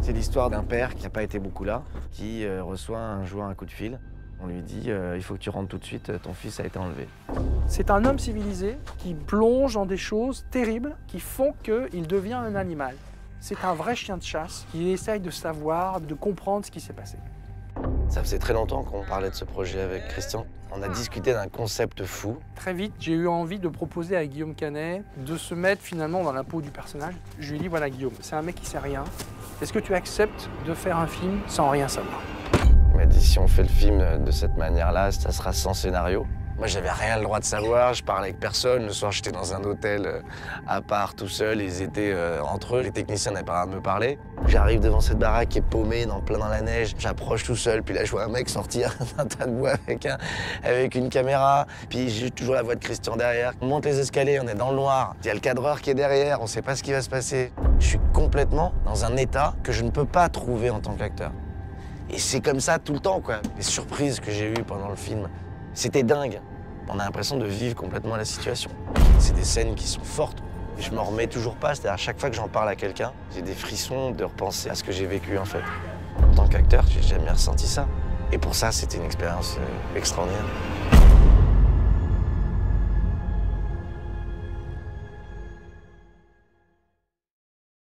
C'est l'histoire d'un père qui n'a pas été beaucoup là, qui reçoit un jour un coup de fil. On lui dit il faut que tu rentres tout de suite, ton fils a été enlevé. C'est un homme civilisé qui plonge dans des choses terribles qui font qu'il devient un animal. C'est un vrai chien de chasse qui essaye de savoir, de comprendre ce qui s'est passé. Ça faisait très longtemps qu'on parlait de ce projet avec Christian. On a discuté d'un concept fou. Très vite, j'ai eu envie de proposer à Guillaume Canet de se mettre finalement dans la peau du personnage. Je lui ai dit, voilà Guillaume, c'est un mec qui sait rien. Est-ce que tu acceptes de faire un film sans rien savoir? Il m'a dit, si on fait le film de cette manière-là, ça sera sans scénario. Moi, j'avais rien le droit de savoir, je parlais avec personne. Le soir, j'étais dans un hôtel à part, tout seul. Ils étaient entre eux. Les techniciens n'avaient pas le droit de me parler. J'arrive devant cette baraque qui est paumée, plein dans la neige. J'approche tout seul, puis là, je vois un mec sortir d'un tas de bois avec une caméra. Puis j'ai toujours la voix de Christian derrière. On monte les escaliers, on est dans le noir. Il y a le cadreur qui est derrière, on sait pas ce qui va se passer. Je suis complètement dans un état que je ne peux pas trouver en tant qu'acteur. Et c'est comme ça tout le temps, quoi. Les surprises que j'ai eues pendant le film, c'était dingue. On a l'impression de vivre complètement la situation. C'est des scènes qui sont fortes. Et je m'en remets toujours pas, c'est-à-dire à chaque fois que j'en parle à quelqu'un, j'ai des frissons de repenser à ce que j'ai vécu en fait. En tant qu'acteur, j'ai jamais ressenti ça. Et pour ça, c'était une expérience extraordinaire.